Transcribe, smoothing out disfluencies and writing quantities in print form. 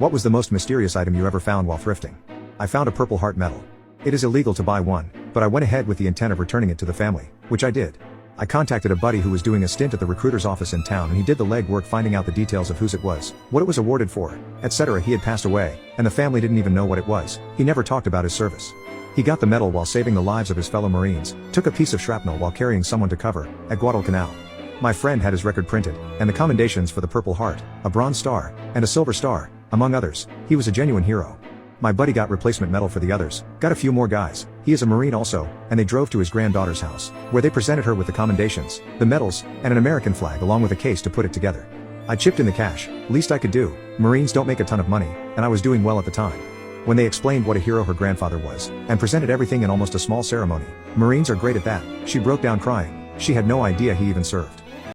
What was the most mysterious item you ever found while thrifting? I found a Purple Heart medal. It is illegal to buy one, but I went ahead with the intent of returning it to the family, which I did. I contacted a buddy who was doing a stint at the recruiter's office in town and he did the legwork finding out the details of whose it was, what it was awarded for, etc. He had passed away, and the family didn't even know what it was. He never talked about his service. He got the medal while saving the lives of his fellow Marines, took a piece of shrapnel while carrying someone to cover, at Guadalcanal. My friend had his record printed, and the commendations for the Purple Heart, a Bronze Star, and a Silver Star, among others. He was a genuine hero. My buddy got replacement medal for the others, got a few more guys, he is a Marine also, and they drove to his granddaughter's house, where they presented her with the commendations, the medals, and an American flag along with a case to put it together. I chipped in the cash, least I could do. Marines don't make a ton of money, and I was doing well at the time. When they explained what a hero her grandfather was, and presented everything in almost a small ceremony, Marines are great at that, she broke down crying. She had no idea he even served.